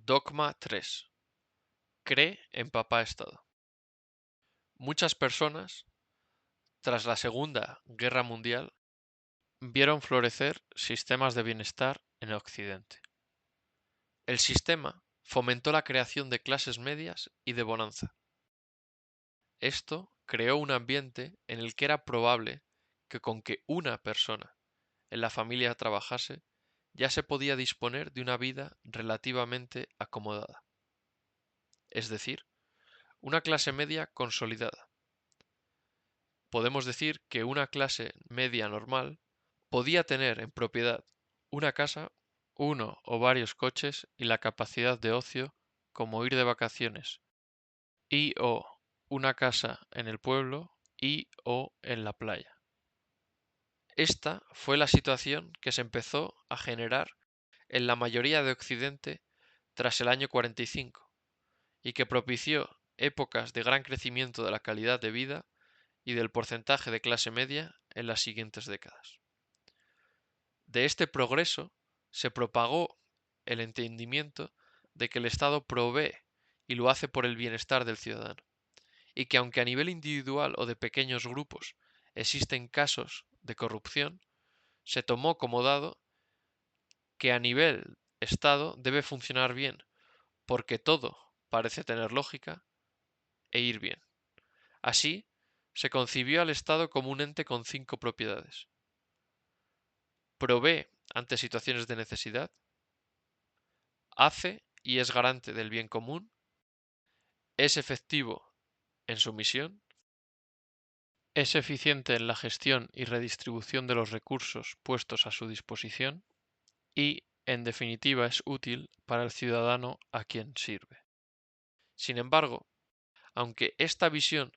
Dogma 3. Cree en Papá Estado. Muchas personas, tras la Segunda Guerra Mundial, vieron florecer sistemas de bienestar en Occidente. El sistema fomentó la creación de clases medias y de bonanza. Esto creó un ambiente en el que era probable que con que una persona en la familia trabajase, ya se podía disponer de una vida relativamente acomodada. Es decir, una clase media consolidada. Podemos decir que una clase media normal podía tener en propiedad una casa, uno o varios coches y la capacidad de ocio como ir de vacaciones y o una casa en el pueblo y o en la playa. Esta fue la situación que se empezó a generar en la mayoría de Occidente tras el año 45 y que propició épocas de gran crecimiento de la calidad de vida y del porcentaje de clase media en las siguientes décadas. De este progreso se propagó el entendimiento de que el Estado provee y lo hace por el bienestar del ciudadano, y que aunque a nivel individual o de pequeños grupos existen casos de corrupción, se tomó como dado que a nivel Estado debe funcionar bien, porque todo parece tener lógica e ir bien. Así, se concibió al Estado como un ente con 5 propiedades. Provee ante situaciones de necesidad, hace y es garante del bien común, es efectivo en su misión, es eficiente en la gestión y redistribución de los recursos puestos a su disposición y, en definitiva, es útil para el ciudadano a quien sirve. Sin embargo, aunque esta visión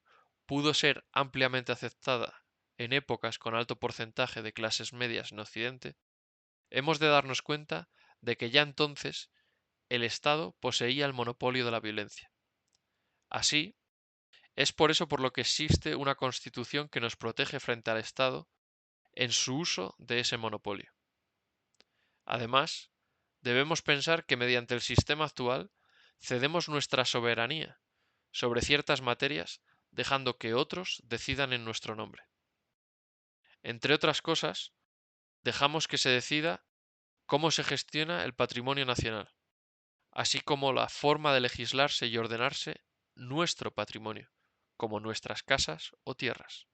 pudo ser ampliamente aceptada en épocas con alto porcentaje de clases medias en Occidente, hemos de darnos cuenta de que ya entonces el Estado poseía el monopolio de la violencia. Así, es por eso por lo que existe una Constitución que nos protege frente al Estado en su uso de ese monopolio. Además, debemos pensar que mediante el sistema actual cedemos nuestra soberanía sobre ciertas materias dejando que otros decidan en nuestro nombre. Entre otras cosas, dejamos que se decida cómo se gestiona el patrimonio nacional, así como la forma de legislarse y ordenarse nuestro patrimonio, como nuestras casas o tierras.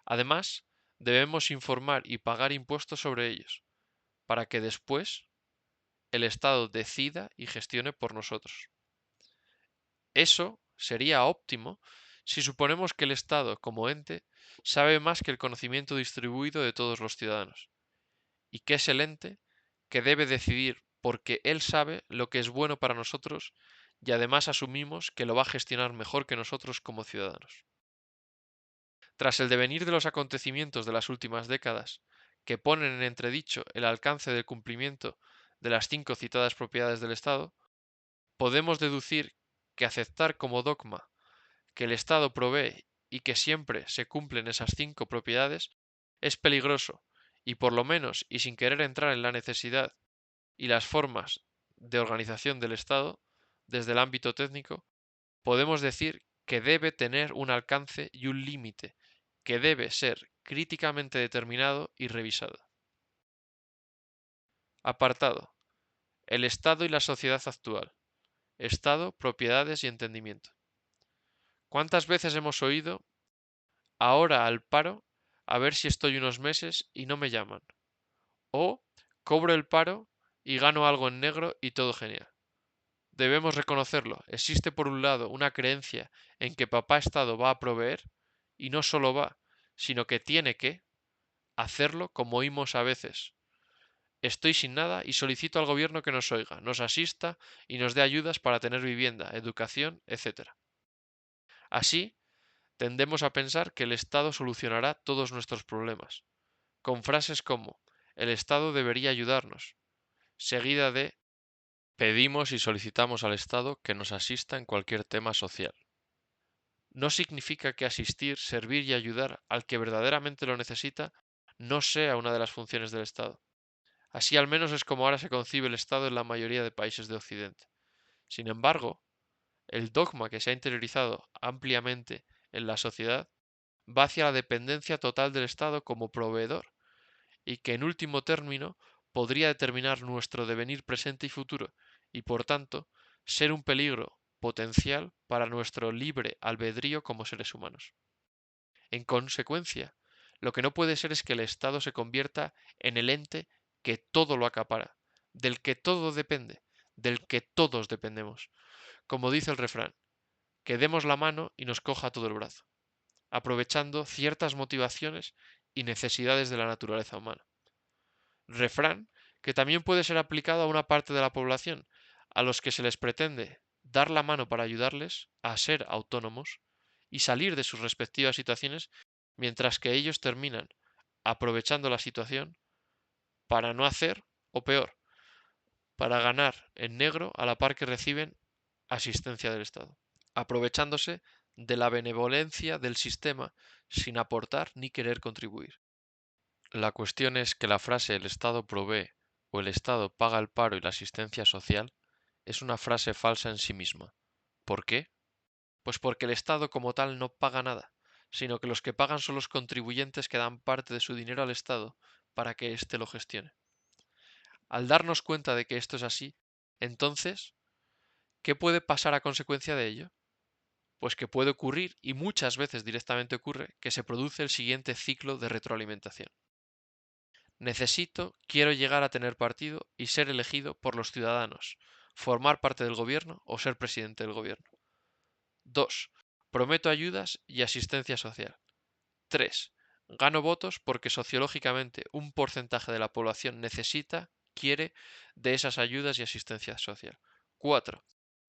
Además, debemos informar y pagar impuestos sobre ellos, para que después el Estado decida y gestione por nosotros. Eso sería óptimo si suponemos que el Estado, como ente, sabe más que el conocimiento distribuido de todos los ciudadanos, y que es el ente que debe decidir porque él sabe lo que es bueno para nosotros y además asumimos que lo va a gestionar mejor que nosotros como ciudadanos. Tras el devenir de los acontecimientos de las últimas décadas, que ponen en entredicho el alcance del cumplimiento de las 5 citadas propiedades del Estado, podemos deducir que aceptar como dogma que el Estado provee y que siempre se cumplen esas 5 propiedades es peligroso y por lo menos y sin querer entrar en la necesidad y las formas de organización del Estado desde el ámbito técnico, podemos decir que debe tener un alcance y un límite que debe ser críticamente determinado y revisado. Apartado. El Estado y la sociedad actual. Estado, propiedades y entendimiento. ¿Cuántas veces hemos oído ahora al paro a ver si estoy unos meses y no me llaman? O cobro el paro y gano algo en negro y todo genial. Debemos reconocerlo. Existe por un lado una creencia en que papá Estado va a proveer y no solo va, sino que tiene que hacerlo como oímos a veces. Estoy sin nada y solicito al gobierno que nos oiga, nos asista y nos dé ayudas para tener vivienda, educación, etc. Así, tendemos a pensar que el Estado solucionará todos nuestros problemas, con frases como el Estado debería ayudarnos, seguida de pedimos y solicitamos al Estado que nos asista en cualquier tema social. No significa que asistir, servir y ayudar al que verdaderamente lo necesita no sea una de las funciones del Estado. Así al menos es como ahora se concibe el Estado en la mayoría de países de Occidente. Sin embargo, el dogma que se ha interiorizado ampliamente en la sociedad va hacia la dependencia total del Estado como proveedor y que en último término podría determinar nuestro devenir presente y futuro y por tanto ser un peligro potencial para nuestro libre albedrío como seres humanos. En consecuencia, lo que no puede ser es que el Estado se convierta en el ente que todo lo acapara, del que todo depende, del que todos dependemos. Como dice el refrán, que demos la mano y nos coja todo el brazo, aprovechando ciertas motivaciones y necesidades de la naturaleza humana. Refrán que también puede ser aplicado a una parte de la población, a los que se les pretende dar la mano para ayudarles a ser autónomos y salir de sus respectivas situaciones, mientras que ellos terminan aprovechando la situación para no hacer, o peor, para ganar en negro a la par que reciben asistencia del Estado, aprovechándose de la benevolencia del sistema sin aportar ni querer contribuir. La cuestión es que la frase el Estado provee o el Estado paga el paro y la asistencia social es una frase falsa en sí misma. ¿Por qué? Pues porque el Estado como tal no paga nada, sino que los que pagan son los contribuyentes que dan parte de su dinero al Estado para que éste lo gestione. Al darnos cuenta de que esto es así, entonces, ¿qué puede pasar a consecuencia de ello? Pues que puede ocurrir, y muchas veces directamente ocurre, que se produce el siguiente ciclo de retroalimentación. Quiero llegar a tener partido y ser elegido por los ciudadanos, formar parte del gobierno o ser presidente del gobierno. 2. Prometo ayudas y asistencia social. 3. Gano votos porque sociológicamente un porcentaje de la población quiere de esas ayudas y asistencia social. 4.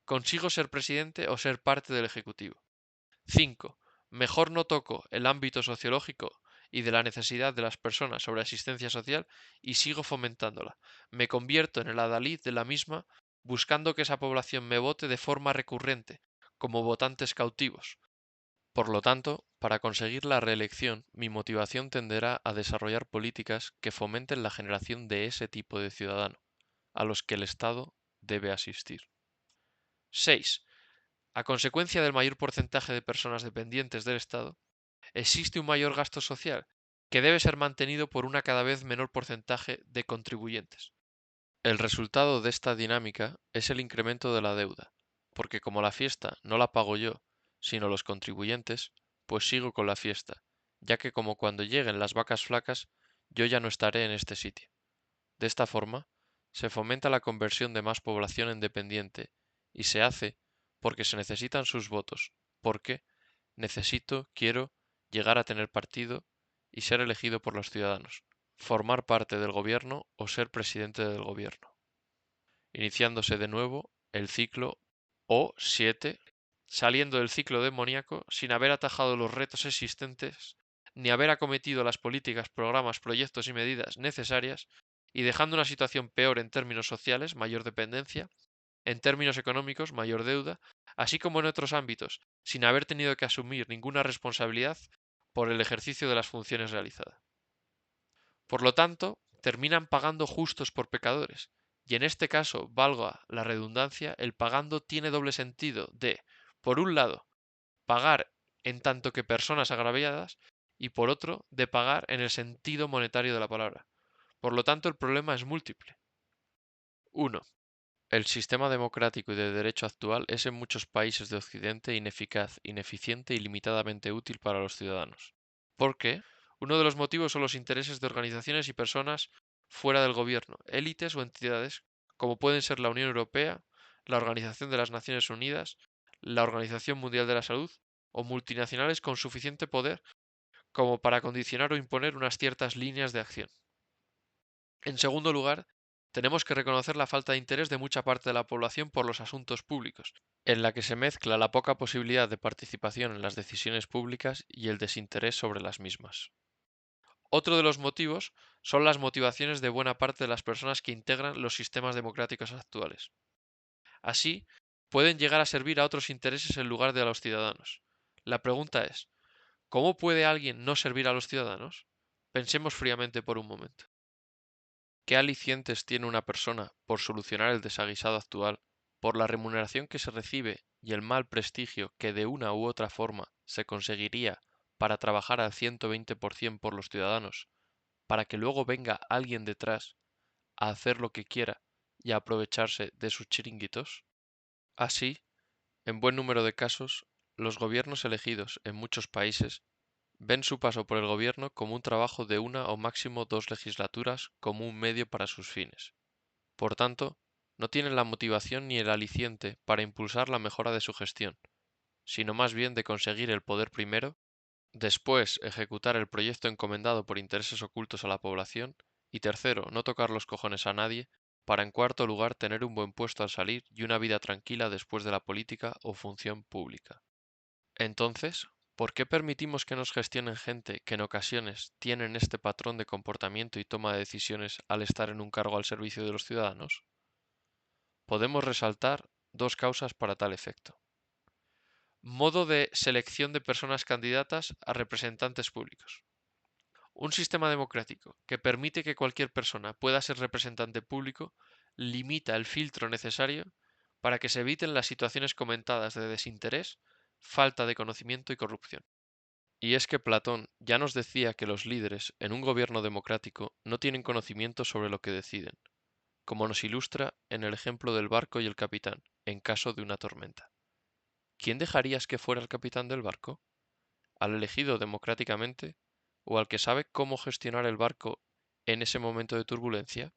Consigo ser presidente o ser parte del Ejecutivo. 5. Mejor no toco el ámbito sociológico y de la necesidad de las personas sobre asistencia social y sigo fomentándola. Me convierto en el adalid de la misma, buscando que esa población me vote de forma recurrente, como votantes cautivos. Por lo tanto, para conseguir la reelección, mi motivación tenderá a desarrollar políticas que fomenten la generación de ese tipo de ciudadano, a los que el Estado debe asistir. 6. A consecuencia del mayor porcentaje de personas dependientes del Estado, existe un mayor gasto social, que debe ser mantenido por una cada vez menor porcentaje de contribuyentes. El resultado de esta dinámica es el incremento de la deuda, porque como la fiesta no la pago yo, sino los contribuyentes, pues sigo con la fiesta, ya que como cuando lleguen las vacas flacas, yo ya no estaré en este sitio. De esta forma, se fomenta la conversión de más población en dependiente, y se hace porque se necesitan sus votos, porque quiero llegar a tener partido y ser elegido por los ciudadanos, formar parte del gobierno o ser presidente del gobierno, iniciándose de nuevo el ciclo O7, saliendo del ciclo demoníaco sin haber atajado los retos existentes, ni haber acometido las políticas, programas, proyectos y medidas necesarias, y dejando una situación peor en términos sociales, mayor dependencia, en términos económicos, mayor deuda, así como en otros ámbitos, sin haber tenido que asumir ninguna responsabilidad por el ejercicio de las funciones realizadas. Por lo tanto, terminan pagando justos por pecadores, y en este caso, valga la redundancia, el pagando tiene doble sentido de, por un lado, pagar en tanto que personas agraviadas, y por otro, de pagar en el sentido monetario de la palabra. Por lo tanto, el problema es múltiple. 1. El sistema democrático y de derecho actual es en muchos países de Occidente ineficaz, ineficiente y limitadamente útil para los ciudadanos. ¿Por qué? Uno de los motivos son los intereses de organizaciones y personas fuera del gobierno, élites o entidades, como pueden ser la Unión Europea, la Organización de las Naciones Unidas, la Organización Mundial de la Salud o multinacionales con suficiente poder como para condicionar o imponer unas ciertas líneas de acción. En segundo lugar, tenemos que reconocer la falta de interés de mucha parte de la población por los asuntos públicos, en la que se mezcla la poca posibilidad de participación en las decisiones públicas y el desinterés sobre las mismas. Otro de los motivos son las motivaciones de buena parte de las personas que integran los sistemas democráticos actuales. Así, pueden llegar a servir a otros intereses en lugar de a los ciudadanos. La pregunta es, ¿cómo puede alguien no servir a los ciudadanos? Pensemos fríamente por un momento. ¿Qué alicientes tiene una persona por solucionar el desaguisado actual, por la remuneración que se recibe y el mal prestigio que de una u otra forma se conseguiría para trabajar al 120% por los ciudadanos, para que luego venga alguien detrás a hacer lo que quiera y a aprovecharse de sus chiringuitos? Así, en buen número de casos, los gobiernos elegidos en muchos países ven su paso por el gobierno como un trabajo de una o máximo dos legislaturas como un medio para sus fines. Por tanto, no tienen la motivación ni el aliciente para impulsar la mejora de su gestión, sino más bien de conseguir el poder primero, después ejecutar el proyecto encomendado por intereses ocultos a la población y tercero, no tocar los cojones a nadie, para en cuarto lugar tener un buen puesto al salir y una vida tranquila después de la política o función pública. Entonces, ¿por qué permitimos que nos gestionen gente que en ocasiones tienen este patrón de comportamiento y toma de decisiones al estar en un cargo al servicio de los ciudadanos? Podemos resaltar dos causas para tal efecto. Modo de selección de personas candidatas a representantes públicos. Un sistema democrático que permite que cualquier persona pueda ser representante público limita el filtro necesario para que se eviten las situaciones comentadas de desinterés, falta de conocimiento y corrupción. Y es que Platón ya nos decía que los líderes en un gobierno democrático no tienen conocimiento sobre lo que deciden, como nos ilustra en el ejemplo del barco y el capitán, en caso de una tormenta. ¿Quién dejarías que fuera el capitán del barco? ¿Al elegido democráticamente o al que sabe cómo gestionar el barco en ese momento de turbulencia?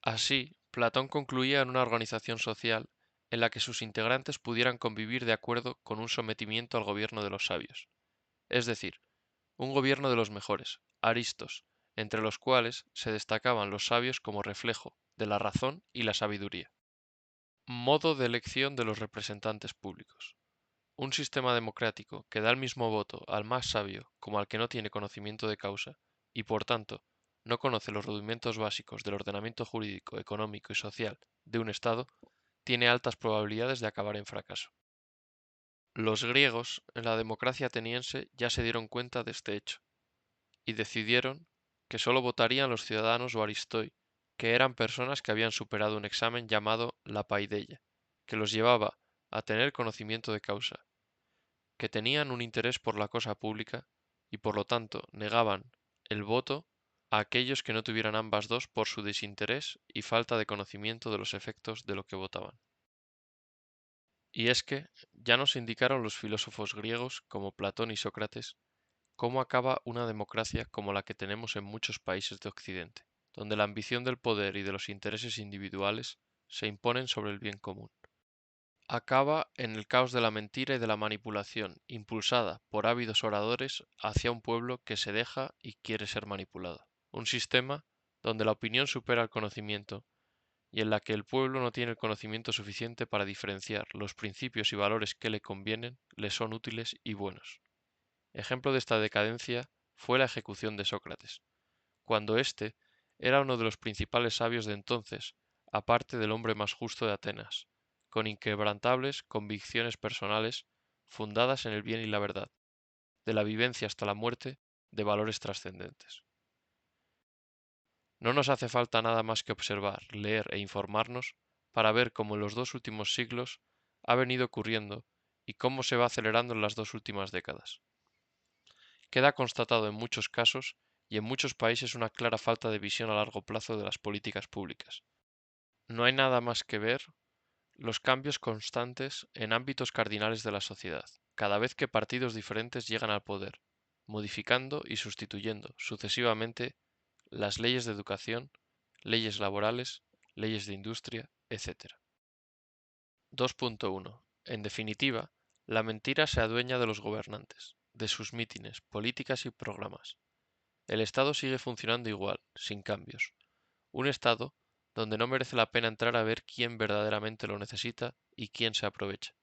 Así, Platón concluía en una organización social en la que sus integrantes pudieran convivir de acuerdo con un sometimiento al gobierno de los sabios, es decir, un gobierno de los mejores, aristos, entre los cuales se destacaban los sabios como reflejo de la razón y la sabiduría. Modo de elección de los representantes públicos. Un sistema democrático que da el mismo voto al más sabio como al que no tiene conocimiento de causa y, por tanto, no conoce los rudimentos básicos del ordenamiento jurídico, económico y social de un Estado, tiene altas probabilidades de acabar en fracaso. Los griegos, en la democracia ateniense, ya se dieron cuenta de este hecho y decidieron que sólo votarían los ciudadanos o aristoi, que eran personas que habían superado un examen llamado la paideia, que los llevaba a tener conocimiento de causa, que tenían un interés por la cosa pública y por lo tanto negaban el voto a aquellos que no tuvieran ambas dos por su desinterés y falta de conocimiento de los efectos de lo que votaban. Y es que ya nos indicaron los filósofos griegos como Platón y Sócrates cómo acaba una democracia como la que tenemos en muchos países de Occidente, donde la ambición del poder y de los intereses individuales se imponen sobre el bien común. Acaba en el caos de la mentira y de la manipulación, impulsada por ávidos oradores hacia un pueblo que se deja y quiere ser manipulado. Un sistema donde la opinión supera el conocimiento y en la que el pueblo no tiene el conocimiento suficiente para diferenciar los principios y valores que le convienen, le son útiles y buenos. Ejemplo de esta decadencia fue la ejecución de Sócrates, cuando éste era uno de los principales sabios de entonces, aparte del hombre más justo de Atenas, con inquebrantables convicciones personales fundadas en el bien y la verdad, de la vivencia hasta la muerte, de valores trascendentes. No nos hace falta nada más que observar, leer e informarnos para ver cómo en los dos últimos siglos ha venido ocurriendo y cómo se va acelerando en las dos últimas décadas. Queda constatado en muchos casos y en muchos países una clara falta de visión a largo plazo de las políticas públicas. No hay nada más que ver los cambios constantes en ámbitos cardinales de la sociedad, cada vez que partidos diferentes llegan al poder, modificando y sustituyendo sucesivamente las leyes de educación, leyes laborales, leyes de industria, etc. 2.1. En definitiva, la mentira se adueña de los gobernantes, de sus mítines, políticas y programas. El Estado sigue funcionando igual, sin cambios. Un Estado donde no merece la pena entrar a ver quién verdaderamente lo necesita y quién se aprovecha,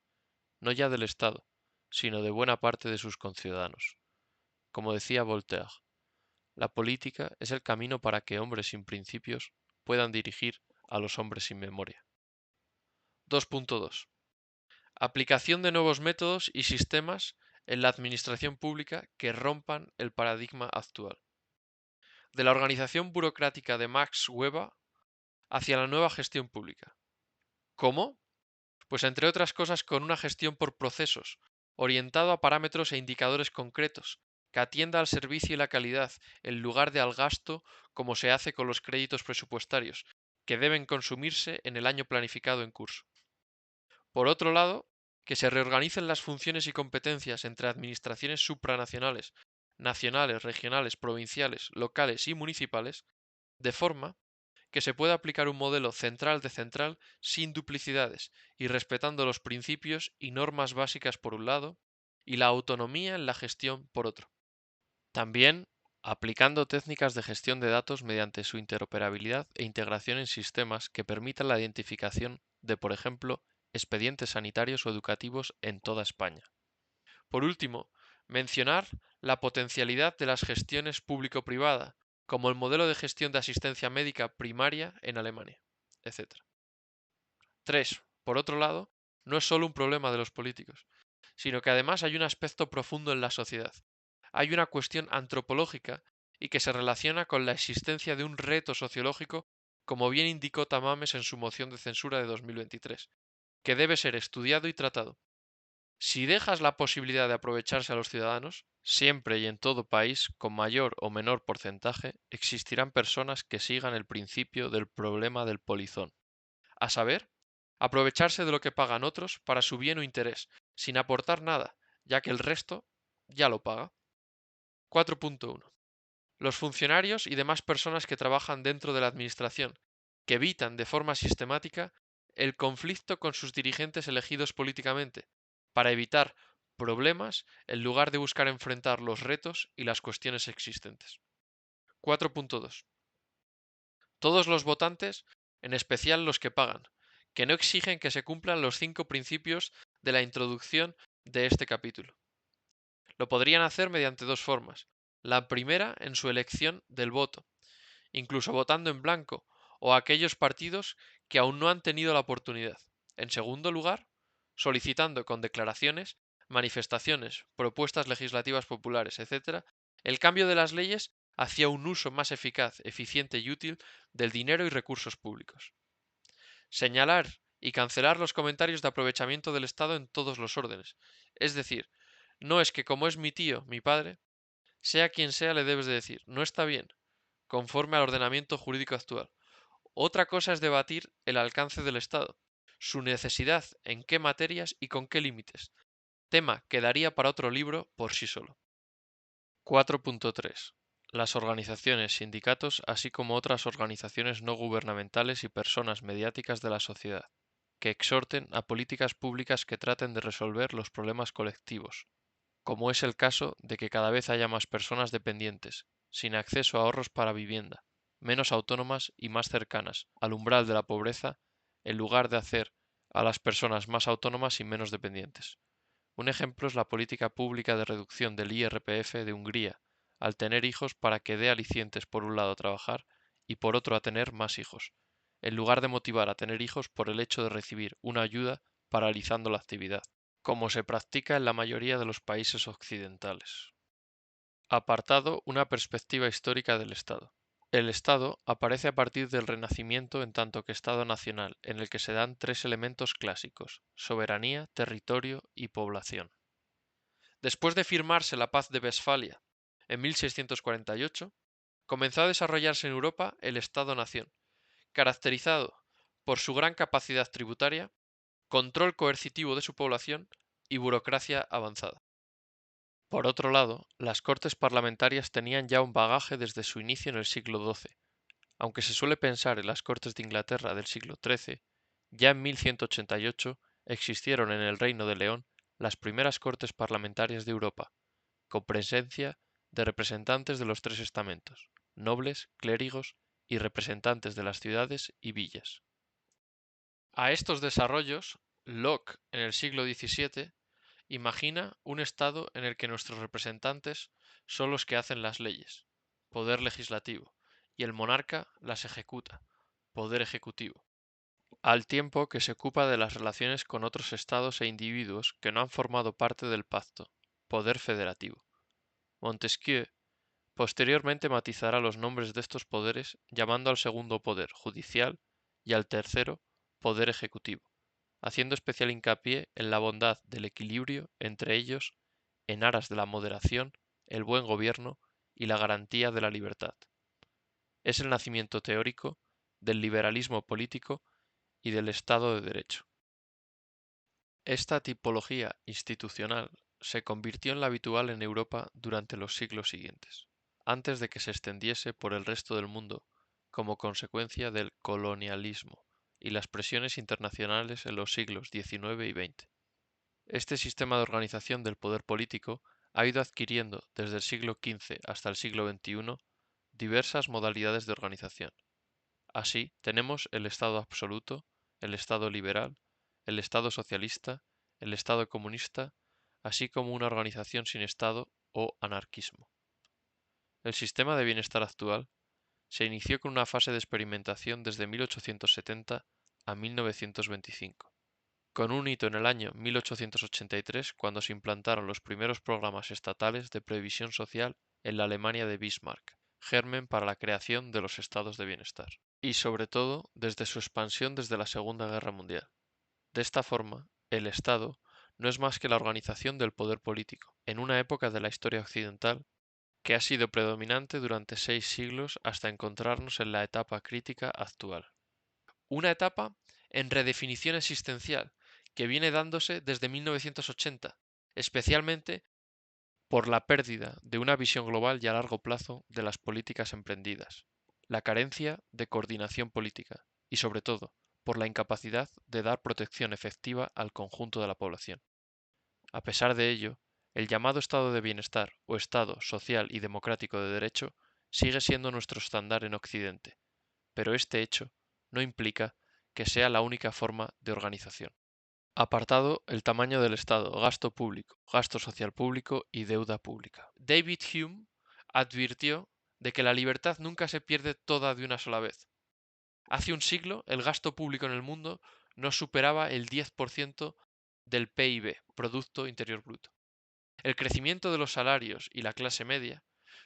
no ya del Estado, sino de buena parte de sus conciudadanos. Como decía Voltaire, la política es el camino para que hombres sin principios puedan dirigir a los hombres sin memoria. 2.2. Aplicación de nuevos métodos y sistemas en la administración pública que rompan el paradigma actual. de la organización burocrática de Max Weber hacia la nueva gestión pública. ¿Cómo? Pues entre otras cosas con una gestión por procesos, orientado a parámetros e indicadores concretos, que atienda al servicio y la calidad, en lugar de al gasto, como se hace con los créditos presupuestarios, que deben consumirse en el año planificado en curso. Por otro lado, que se reorganicen las funciones y competencias entre administraciones supranacionales, nacionales, regionales, provinciales, locales y municipales, de forma que se pueda aplicar un modelo central de central sin duplicidades y respetando los principios y normas básicas por un lado y la autonomía en la gestión por otro. También aplicando técnicas de gestión de datos mediante su interoperabilidad e integración en sistemas que permitan la identificación de, por ejemplo, expedientes sanitarios o educativos en toda España. Por último, mencionar la potencialidad de las gestiones público-privada, como el modelo de gestión de asistencia médica primaria en Alemania, etc. 3. Por otro lado, no es solo un problema de los políticos, sino que además hay un aspecto profundo en la sociedad. Hay una cuestión antropológica y que se relaciona con la existencia de un reto sociológico, como bien indicó Tamames en su moción de censura de 2023, que debe ser estudiado y tratado. Si dejas la posibilidad de aprovecharse a los ciudadanos, siempre y en todo país, con mayor o menor porcentaje, existirán personas que sigan el principio del problema del polizón, a saber, aprovecharse de lo que pagan otros para su bien o interés, sin aportar nada, ya que el resto ya lo paga. 4.1. Los funcionarios y demás personas que trabajan dentro de la Administración, que evitan de forma sistemática el conflicto con sus dirigentes elegidos políticamente, para evitar problemas en lugar de buscar enfrentar los retos y las cuestiones existentes. 4.2. Todos los votantes, en especial los que pagan, que no exigen que se cumplan los 5 principios de la introducción de este capítulo. Lo podrían hacer mediante dos formas. La primera, en su elección del voto, incluso votando en blanco, o aquellos partidos que aún no han tenido la oportunidad. En segundo lugar, solicitando con declaraciones, manifestaciones, propuestas legislativas populares, etc., el cambio de las leyes hacia un uso más eficaz, eficiente y útil del dinero y recursos públicos. Señalar y cancelar los comentarios de aprovechamiento del Estado en todos los órdenes. Es decir, no es que como es mi tío, mi padre, sea quien sea le debes de decir, no está bien, conforme al ordenamiento jurídico actual. Otra cosa es debatir el alcance del Estado, su necesidad, en qué materias y con qué límites, tema que daría para otro libro por sí solo. 4.3. Las organizaciones, sindicatos, así como otras organizaciones no gubernamentales y personas mediáticas de la sociedad, que exhorten a políticas públicas que traten de resolver los problemas colectivos, como es el caso de que cada vez haya más personas dependientes, sin acceso a ahorros para vivienda, menos autónomas y más cercanas al umbral de la pobreza, en lugar de hacer a las personas más autónomas y menos dependientes. Un ejemplo es la política pública de reducción del IRPF de Hungría, al tener hijos para que dé alicientes por un lado a trabajar y por otro a tener más hijos, en lugar de motivar a tener hijos por el hecho de recibir una ayuda paralizando la actividad, como se practica en la mayoría de los países occidentales. Apartado una perspectiva histórica del Estado. El Estado aparece a partir del Renacimiento en tanto que Estado nacional, en el que se dan tres elementos clásicos: soberanía, territorio y población. Después de firmarse la Paz de Westfalia en 1648, comenzó a desarrollarse en Europa el Estado-nación, caracterizado por su gran capacidad tributaria, control coercitivo de su población y burocracia avanzada. Por otro lado, las cortes parlamentarias tenían ya un bagaje desde su inicio en el siglo XII. Aunque se suele pensar en las Cortes de Inglaterra del siglo XIII, ya en 1188 existieron en el Reino de León las primeras Cortes parlamentarias de Europa, con presencia de representantes de los tres estamentos, nobles, clérigos y representantes de las ciudades y villas. A estos desarrollos, Locke, en el siglo XVII, imagina un Estado en el que nuestros representantes son los que hacen las leyes, poder legislativo, y el monarca las ejecuta, poder ejecutivo, al tiempo que se ocupa de las relaciones con otros estados e individuos que no han formado parte del pacto, poder federativo. Montesquieu Posteriormente matizará los nombres de estos poderes llamando al segundo poder judicial y al tercero poder ejecutivo, haciendo especial hincapié en la bondad del equilibrio entre ellos en aras de la moderación, el buen gobierno y la garantía de la libertad. Es el nacimiento teórico del liberalismo político y del Estado de Derecho. Esta tipología institucional se convirtió en la habitual en Europa durante los siglos siguientes, antes de que se extendiese por el resto del mundo como consecuencia del colonialismo y las presiones internacionales en los siglos XIX y XX. Este sistema de organización del poder político ha ido adquiriendo desde el siglo XV hasta el siglo XXI diversas modalidades de organización. Así, tenemos el Estado absoluto, el Estado liberal, el Estado socialista, el Estado comunista, así como una organización sin Estado o anarquismo. El sistema de bienestar actual se inició con una fase de experimentación desde 1870 a 1925, con un hito en el año 1883 cuando se implantaron los primeros programas estatales de previsión social en la Alemania de Bismarck, germen para la creación de los estados de bienestar, y sobre todo desde su expansión desde la Segunda Guerra Mundial. De esta forma, el Estado no es más que la organización del poder político, en una época de la historia occidental que ha sido predominante durante 6 siglos hasta encontrarnos en la etapa crítica actual. Una etapa en redefinición existencial que viene dándose desde 1980, especialmente por la pérdida de una visión global y a largo plazo de las políticas emprendidas, la carencia de coordinación política y, sobre todo, por la incapacidad de dar protección efectiva al conjunto de la población. A pesar de ello, el llamado estado de bienestar o estado social y democrático de derecho sigue siendo nuestro estándar en Occidente, pero este hecho no implica que sea la única forma de organización. Apartado el tamaño del Estado, gasto público, gasto social público y deuda pública. David Hume advirtió de que la libertad nunca se pierde toda de una sola vez. Hace un siglo el gasto público en el mundo no superaba el 10% del PIB, Producto Interior Bruto. El crecimiento de los salarios y la clase media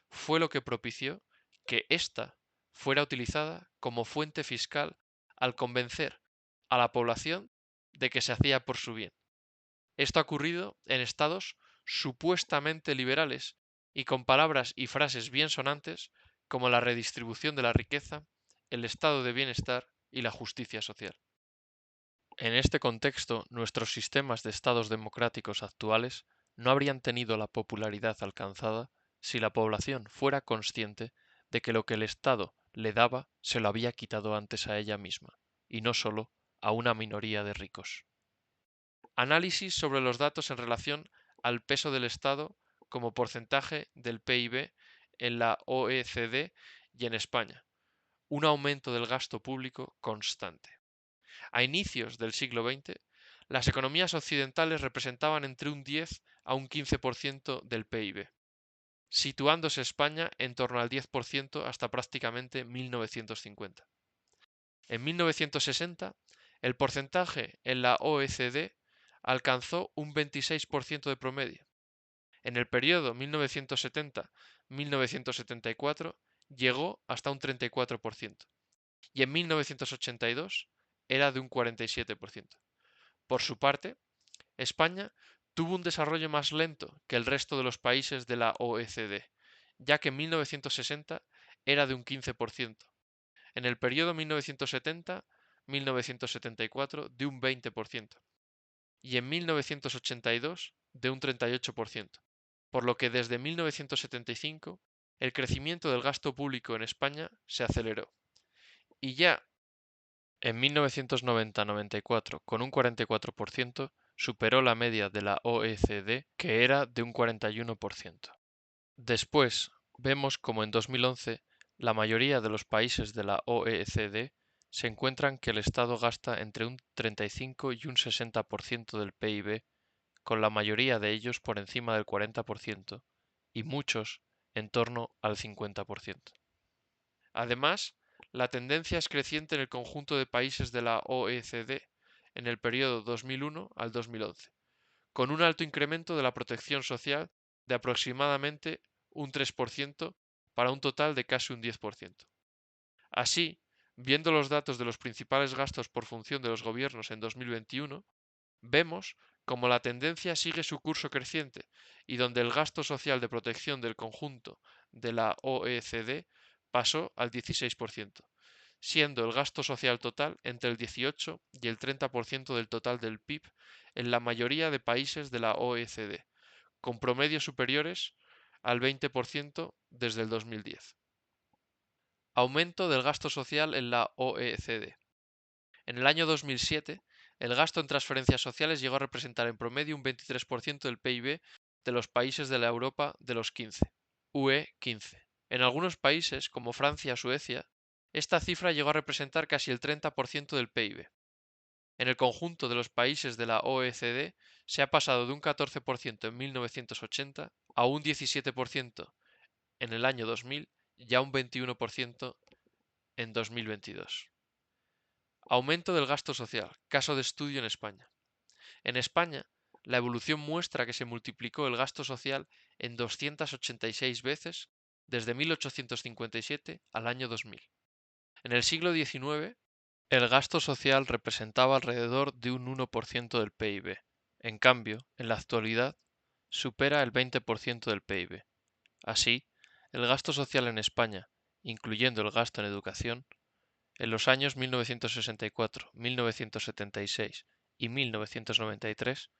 fue lo que propició que ésta fuera utilizada como fuente fiscal al convencer a la población de que se hacía por su bien. Esto ha ocurrido en estados supuestamente liberales y con palabras y frases bien sonantes como la redistribución de la riqueza, el estado de bienestar y la justicia social. En este contexto, nuestros sistemas de estados democráticos actuales no habrían tenido la popularidad alcanzada si la población fuera consciente de que lo que el Estado le daba se lo había quitado antes a ella misma, y no solo a una minoría de ricos. Análisis sobre los datos en relación al peso del Estado como porcentaje del PIB en la OECD y en España. Un aumento del gasto público constante. A inicios del siglo XX, las economías occidentales representaban entre un 10 a un 15% del PIB, situándose España en torno al 10% hasta prácticamente 1950. En 1960, el porcentaje en la OECD alcanzó un 26% de promedio. En el periodo 1970-1974 llegó hasta un 34% y en 1982 era de un 47%. Por su parte, España tuvo un desarrollo más lento que el resto de los países de la OECD, ya que en 1960 era de un 15%, en el periodo 1970-1974 de un 20% y en 1982 de un 38%, por lo que desde 1975 el crecimiento del gasto público en España se aceleró. Y ya en 1990-94, con un 44%, superó la media de la OECD, que era de un 41%. Después, vemos como en 2011 la mayoría de los países de la OECD se encuentran que el Estado gasta entre un 35 y un 60% del PIB, con la mayoría de ellos por encima del 40% y muchos en torno al 50%. Además, la tendencia es creciente en el conjunto de países de la OECD en el periodo 2001 al 2011, con un alto incremento de la protección social de aproximadamente un 3% para un total de casi un 10%. Así, viendo los datos de los principales gastos por función de los gobiernos en 2021, vemos como la tendencia sigue su curso creciente y donde el gasto social de protección del conjunto de la OECD pasó al 16%, siendo el gasto social total entre el 18 y el 30% del total del PIB en la mayoría de países de la OECD, con promedios superiores al 20% desde el 2010. Aumento del gasto social en la OECD. En el año 2007, el gasto en transferencias sociales llegó a representar en promedio un 23% del PIB de los países de la Europa de los 15, UE 15. En algunos países, como Francia o Suecia, esta cifra llegó a representar casi el 30% del PIB. En el conjunto de los países de la OECD se ha pasado de un 14% en 1980 a un 17% en el año 2000 y a un 21% en 2022. Aumento del gasto social. Caso de estudio en España. En España, la evolución muestra que se multiplicó el gasto social en 286 veces desde 1857 al año 2000. En el siglo XIX, el gasto social representaba alrededor de un 1% del PIB. En cambio, en la actualidad, supera el 20% del PIB. Así, el gasto social en España, incluyendo el gasto en educación, en los años 1964, 1976 y 1993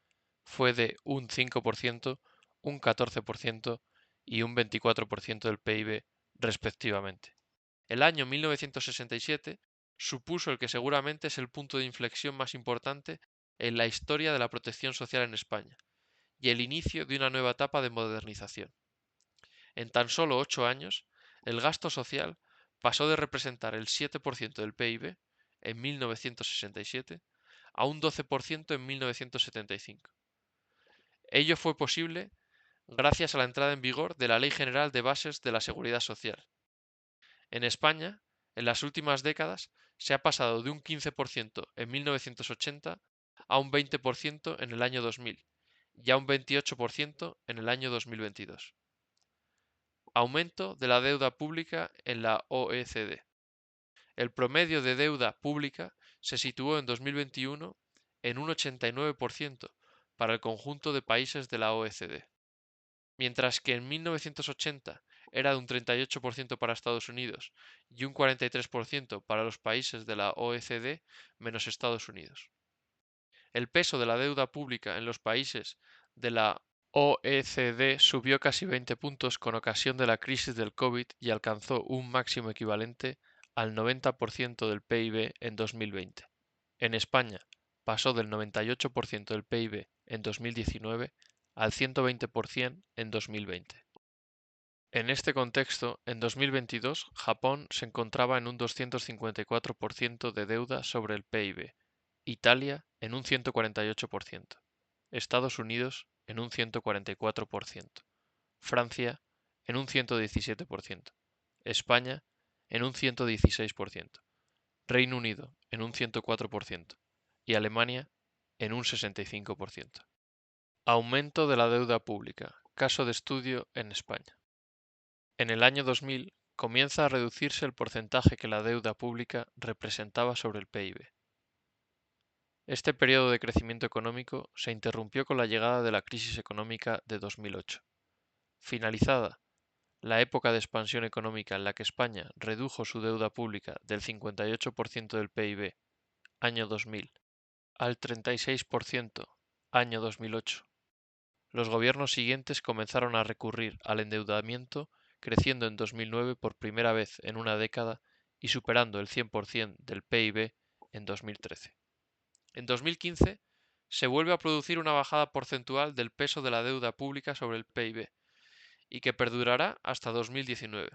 fue de un 5%, un 14% y un 24% del PIB respectivamente. El año 1967 supuso el que seguramente es el punto de inflexión más importante en la historia de la protección social en España y el inicio de una nueva etapa de modernización. En tan solo 8 años, el gasto social pasó de representar el 7% del PIB en 1967 a un 12% en 1975. Ello fue posible gracias a la entrada en vigor de la Ley General de Bases de la Seguridad Social. En España, en las últimas décadas, se ha pasado de un 15% en 1980 a un 20% en el año 2000 y a un 28% en el año 2022. Aumento de la deuda pública en la OECD. El promedio de deuda pública se situó en 2021 en un 89% para el conjunto de países de la OECD, mientras que en 1980 era de un 38% para Estados Unidos y un 43% para los países de la OECD menos Estados Unidos. El peso de la deuda pública en los países de la OECD subió casi 20 puntos con ocasión de la crisis del COVID y alcanzó un máximo equivalente al 90% del PIB en 2020. En España pasó del 98% del PIB en 2019 al 120% en 2020. En este contexto, en 2022, Japón se encontraba en un 254% de deuda sobre el PIB, Italia en un 148%, Estados Unidos en un 144%, Francia en un 117%, España en un 116%, Reino Unido en un 104% y Alemania en un 65%. Aumento de la deuda pública. Caso de estudio en España. En el año 2000 comienza a reducirse el porcentaje que la deuda pública representaba sobre el PIB. Este periodo de crecimiento económico se interrumpió con la llegada de la crisis económica de 2008. Finalizada la época de expansión económica en la que España redujo su deuda pública del 58% del PIB año 2000 al 36% año 2008, los gobiernos siguientes comenzaron a recurrir al endeudamiento, creciendo en 2009 por primera vez en una década y superando el 100% del PIB en 2013. En 2015 se vuelve a producir una bajada porcentual del peso de la deuda pública sobre el PIB y que perdurará hasta 2019,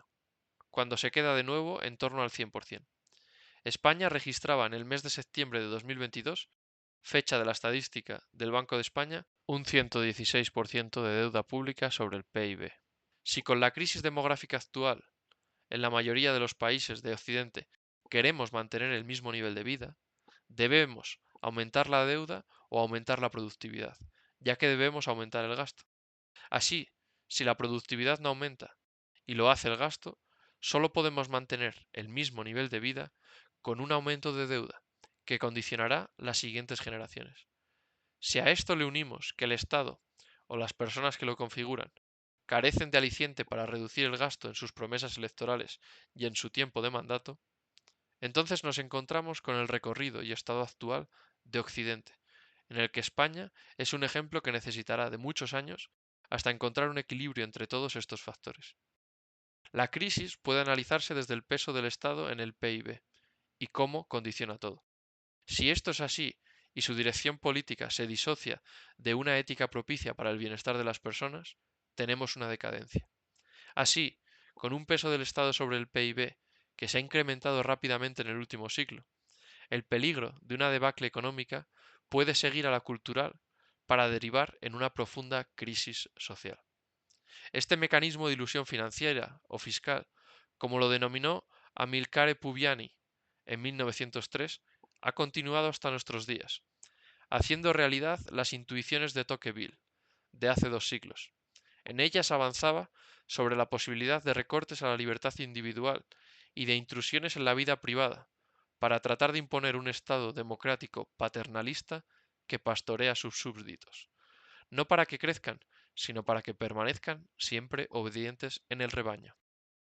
cuando se queda de nuevo en torno al 100%. España registraba en el mes de septiembre de 2022, fecha de la estadística del Banco de España, un 116% de deuda pública sobre el PIB. Si con la crisis demográfica actual, en la mayoría de los países de Occidente, queremos mantener el mismo nivel de vida, debemos aumentar la deuda o aumentar la productividad, ya que debemos aumentar el gasto. Así, si la productividad no aumenta y lo hace el gasto, solo podemos mantener el mismo nivel de vida con un aumento de deuda que condicionará las siguientes generaciones. Si a esto le unimos que el Estado o las personas que lo configuran carecen de aliciente para reducir el gasto en sus promesas electorales y en su tiempo de mandato, entonces nos encontramos con el recorrido y estado actual de Occidente, en el que España es un ejemplo que necesitará de muchos años hasta encontrar un equilibrio entre todos estos factores. La crisis puede analizarse desde el peso del Estado en el PIB y cómo condiciona todo. Si esto es así y su dirección política se disocia de una ética propicia para el bienestar de las personas, tenemos una decadencia. Así, con un peso del Estado sobre el PIB que se ha incrementado rápidamente en el último siglo, el peligro de una debacle económica puede seguir a la cultural para derivar en una profunda crisis social. Este mecanismo de ilusión financiera o fiscal, como lo denominó Amilcare Pugliani en 1903, ha continuado hasta nuestros días, haciendo realidad las intuiciones de Tocqueville de hace 2 siglos. En ellas avanzaba sobre la posibilidad de recortes a la libertad individual y de intrusiones en la vida privada, para tratar de imponer un Estado democrático paternalista que pastorea a sus súbditos, no para que crezcan, sino para que permanezcan siempre obedientes en el rebaño.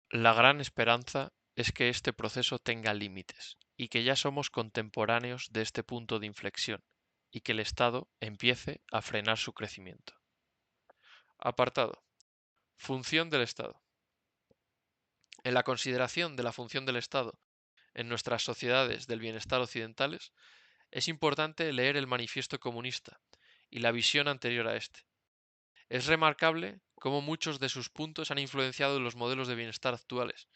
La gran esperanza es que este proceso tenga límites y que ya somos contemporáneos de este punto de inflexión y que el Estado empiece a frenar su crecimiento. Apartado. Función del Estado. En la consideración de la función del Estado en nuestras sociedades del bienestar occidentales, es importante leer el Manifiesto Comunista y la visión anterior a este. Es remarcable cómo muchos de sus puntos han influenciado los modelos de bienestar actuales.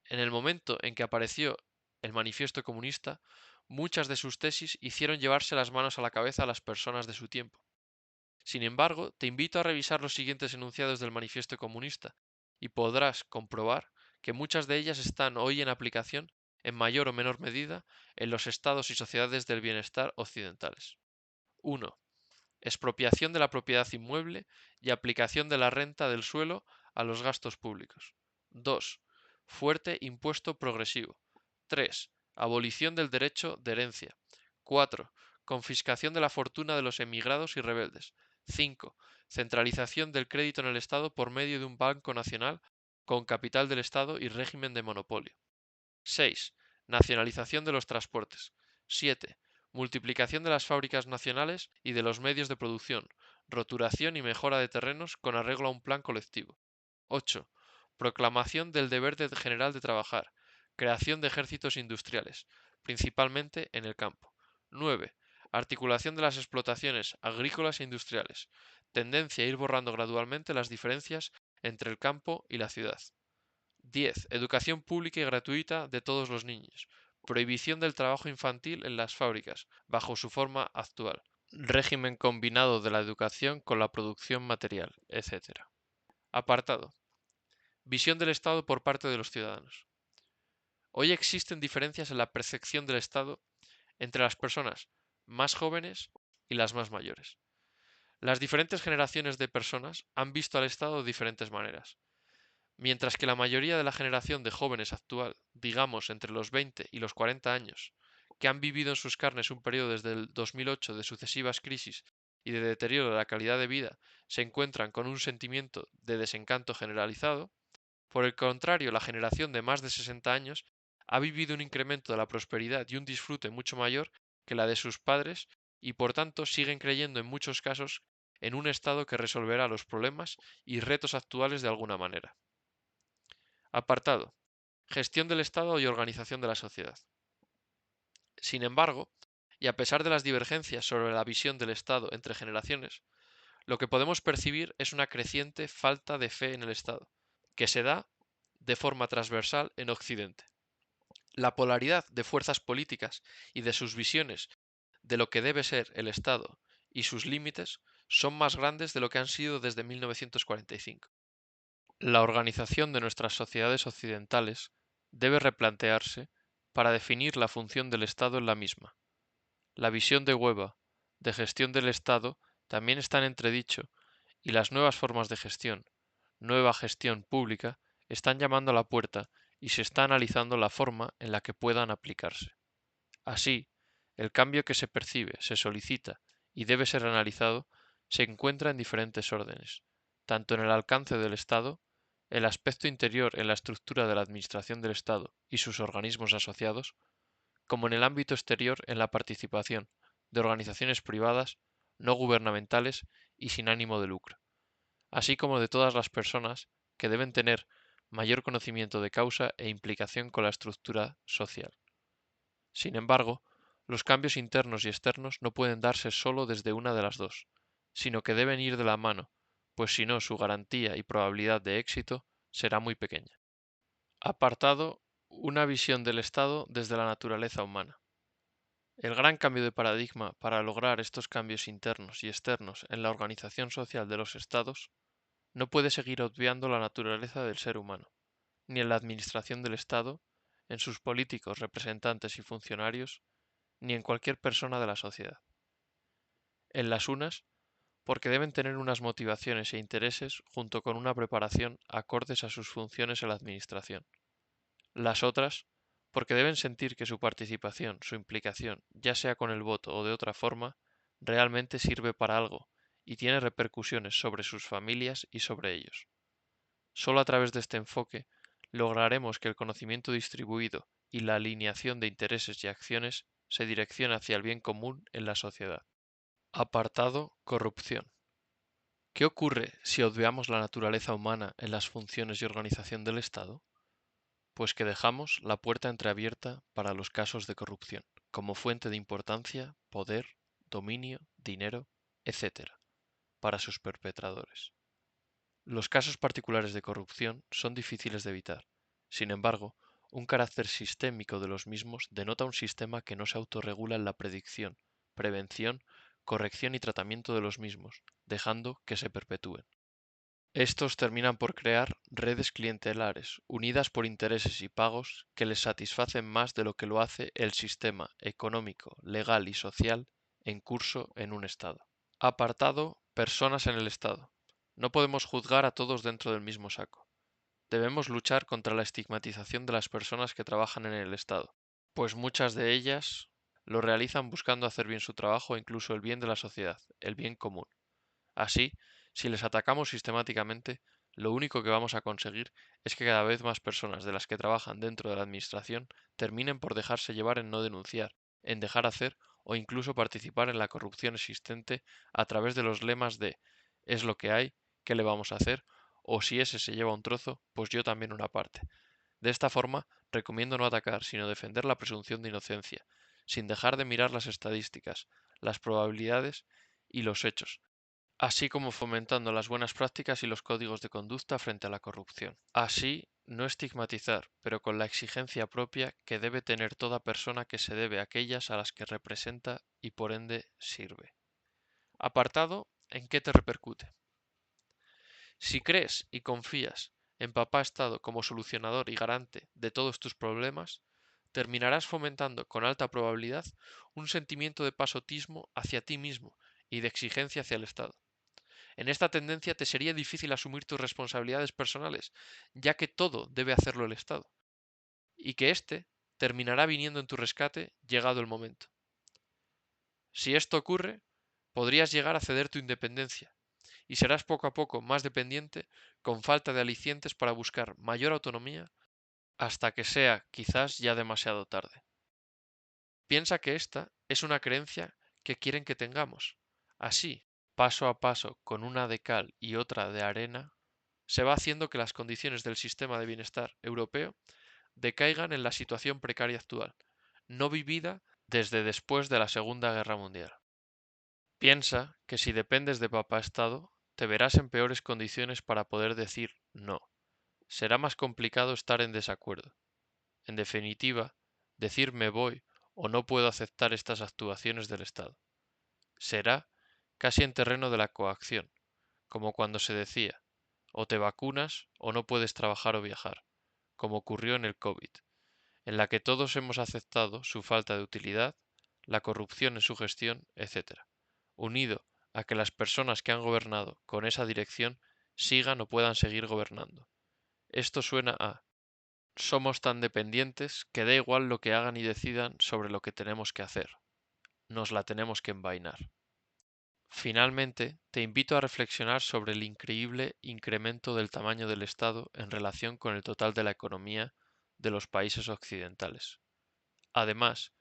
En el momento en que apareció el Manifiesto Comunista, muchas de sus tesis hicieron llevarse las manos a la cabeza a las personas de su tiempo. Sin embargo, te invito a revisar los siguientes enunciados del Manifiesto Comunista y podrás comprobar que muchas de ellas están hoy en aplicación en mayor o menor medida en los estados y sociedades del bienestar occidentales. 1. Expropiación de la propiedad inmueble y aplicación de la renta del suelo a los gastos públicos. 2. Fuerte impuesto progresivo. 3. Abolición del derecho de herencia. 4. Confiscación de la fortuna de los emigrados y rebeldes. 5. Centralización del crédito en el Estado por medio de un Banco Nacional con capital del Estado y régimen de monopolio. 6. Nacionalización de los transportes. 7. Multiplicación de las fábricas nacionales y de los medios de producción, roturación y mejora de terrenos con arreglo a un plan colectivo. 8. Proclamación del deber general de trabajar, creación de ejércitos industriales, principalmente en el campo. 9. Articulación de las explotaciones agrícolas e industriales, tendencia a ir borrando gradualmente las diferencias entre el campo y la ciudad. 10. Educación pública y gratuita de todos los niños. Prohibición del trabajo infantil en las fábricas, bajo su forma actual. Régimen combinado de la educación con la producción material, etc. Apartado. Visión del Estado por parte de los ciudadanos. Hoy existen diferencias en la percepción del Estado entre las personas más jóvenes y las más mayores. Las diferentes generaciones de personas han visto al Estado de diferentes maneras. Mientras que la mayoría de la generación de jóvenes actual, digamos entre los 20 y los 40 años, que han vivido en sus carnes un periodo desde el 2008 de sucesivas crisis y de deterioro de la calidad de vida, se encuentran con un sentimiento de desencanto generalizado, por el contrario, la generación de más de 60 años ha vivido un incremento de la prosperidad y un disfrute mucho mayor que la de sus padres y por tanto siguen creyendo en muchos casos en un Estado que resolverá los problemas y retos actuales de alguna manera. Apartado. Gestión del Estado y organización de la sociedad. Sin embargo, y a pesar de las divergencias sobre la visión del Estado entre generaciones, lo que podemos percibir es una creciente falta de fe en el Estado, que se da de forma transversal en Occidente. La polaridad de fuerzas políticas y de sus visiones de lo que debe ser el Estado y sus límites son más grandes de lo que han sido desde 1945. La organización de nuestras sociedades occidentales debe replantearse para definir la función del Estado en la misma. La visión de Weber de gestión del Estado también está en entredicho y las nuevas formas de gestión, nueva gestión pública, están llamando a la puerta y se está analizando la forma en la que puedan aplicarse. Así, el cambio que se percibe, se solicita y debe ser analizado se encuentra en diferentes órdenes, tanto en el alcance del Estado, el aspecto interior en la estructura de la Administración del Estado y sus organismos asociados, como en el ámbito exterior en la participación de organizaciones privadas, no gubernamentales y sin ánimo de lucro, así como de todas las personas que deben tener mayor conocimiento de causa e implicación con la estructura social. Sin embargo, los cambios internos y externos no pueden darse solo desde una de las dos, sino que deben ir de la mano, pues si no su garantía y probabilidad de éxito será muy pequeña. Apartado: una visión del Estado desde la naturaleza humana. El gran cambio de paradigma para lograr estos cambios internos y externos en la organización social de los Estados no puede seguir obviando la naturaleza del ser humano, ni en la administración del Estado, en sus políticos, representantes y funcionarios, ni en cualquier persona de la sociedad. En las unas, porque deben tener unas motivaciones e intereses junto con una preparación acordes a sus funciones en la administración. Las otras, porque deben sentir que su participación, su implicación, ya sea con el voto o de otra forma, realmente sirve para algo y tiene repercusiones sobre sus familias y sobre ellos. Solo a través de este enfoque lograremos que el conocimiento distribuido y la alineación de intereses y acciones se direccione hacia el bien común en la sociedad. Apartado: corrupción. ¿Qué ocurre si obviamos la naturaleza humana en las funciones y organización del Estado? Pues que dejamos la puerta entreabierta para los casos de corrupción, como fuente de importancia, poder, dominio, dinero, etc., para sus perpetradores. Los casos particulares de corrupción son difíciles de evitar. Sin embargo, un carácter sistémico de los mismos denota un sistema que no se autorregula en la predicción, prevención, corrección y tratamiento de los mismos, dejando que se perpetúen. Estos terminan por crear redes clientelares, unidas por intereses y pagos que les satisfacen más de lo que lo hace el sistema económico, legal y social en curso en un Estado. Apartado: personas en el Estado. No podemos juzgar a todos dentro del mismo saco. Debemos luchar contra la estigmatización de las personas que trabajan en el Estado, pues muchas de ellas lo realizan buscando hacer bien su trabajo e incluso el bien de la sociedad, el bien común. Así, si les atacamos sistemáticamente, lo único que vamos a conseguir es que cada vez más personas de las que trabajan dentro de la Administración terminen por dejarse llevar en no denunciar, en dejar hacer o incluso participar en la corrupción existente a través de los lemas de "es lo que hay, ¿qué le vamos a hacer?" o "si ese se lleva un trozo, pues yo también una parte". De esta forma, recomiendo no atacar, sino defender la presunción de inocencia, sin dejar de mirar las estadísticas, las probabilidades y los hechos, así como fomentando las buenas prácticas y los códigos de conducta frente a la corrupción. Así, no estigmatizar, pero con la exigencia propia que debe tener toda persona que se debe a aquellas a las que representa y por ende sirve. Apartado: ¿en qué te repercute? Si crees y confías en Papá Estado como solucionador y garante de todos tus problemas, terminarás fomentando con alta probabilidad un sentimiento de pasotismo hacia ti mismo y de exigencia hacia el Estado. En esta tendencia te sería difícil asumir tus responsabilidades personales, ya que todo debe hacerlo el Estado, y que éste terminará viniendo en tu rescate llegado el momento. Si esto ocurre, podrías llegar a ceder tu independencia, y serás poco a poco más dependiente, con falta de alicientes para buscar mayor autonomía, hasta que sea quizás ya demasiado tarde. Piensa que esta es una creencia que quieren que tengamos. Así, paso a paso, con una de cal y otra de arena, se va haciendo que las condiciones del sistema de bienestar europeo decaigan en la situación precaria actual, no vivida desde después de la Segunda Guerra Mundial. Piensa que si dependes de Papá Estado, te verás en peores condiciones para poder decir no. Será más complicado estar en desacuerdo. En definitiva, decir me voy o no puedo aceptar estas actuaciones del Estado. Será casi en terreno de la coacción, como cuando se decía o te vacunas o no puedes trabajar o viajar, como ocurrió en el COVID, en la que todos hemos aceptado su falta de utilidad, la corrupción en su gestión, etc., unido a que las personas que han gobernado con esa dirección sigan o puedan seguir gobernando. Esto suena a somos tan dependientes que da igual lo que hagan y decidan sobre lo que tenemos que hacer. Nos la tenemos que envainar. Finalmente, te invito a reflexionar sobre el increíble incremento del tamaño del Estado en relación con el total de la economía de los países occidentales. Además,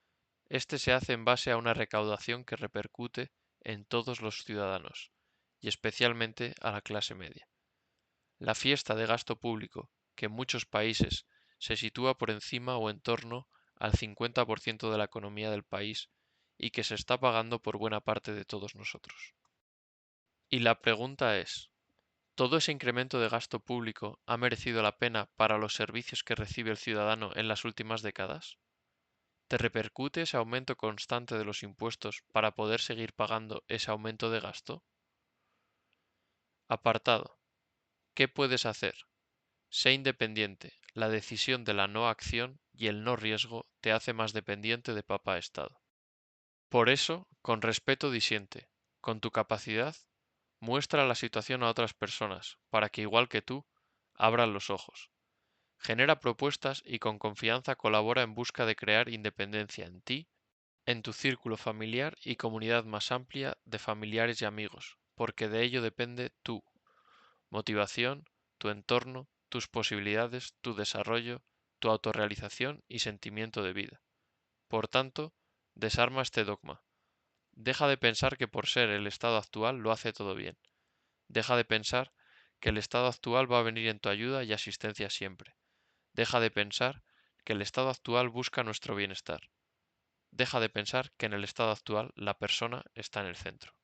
este se hace en base a una recaudación que repercute en todos los ciudadanos, y especialmente a la clase media. La fiesta de gasto público, que en muchos países se sitúa por encima o en torno al 50% de la economía del país y que se está pagando por buena parte de todos nosotros. Y la pregunta es, ¿todo ese incremento de gasto público ha merecido la pena para los servicios que recibe el ciudadano en las últimas décadas? ¿Te repercute ese aumento constante de los impuestos para poder seguir pagando ese aumento de gasto? Apartado. ¿Qué puedes hacer? Sé independiente. La decisión de la no acción y el no riesgo te hace más dependiente de papá Estado. Por eso, con respeto disiente, con tu capacidad, muestra la situación a otras personas, para que igual que tú, abran los ojos. Genera propuestas y con confianza colabora en busca de crear independencia en ti, en tu círculo familiar y comunidad más amplia de familiares y amigos, porque de ello depende tu motivación, tu entorno, tus posibilidades, tu desarrollo, tu autorrealización y sentimiento de vida. Por tanto, desarma este dogma. Deja de pensar que por ser el estado actual lo hace todo bien. Deja de pensar que el estado actual va a venir en tu ayuda y asistencia siempre. Deja de pensar que el estado actual busca nuestro bienestar. Deja de pensar que en el estado actual la persona está en el centro.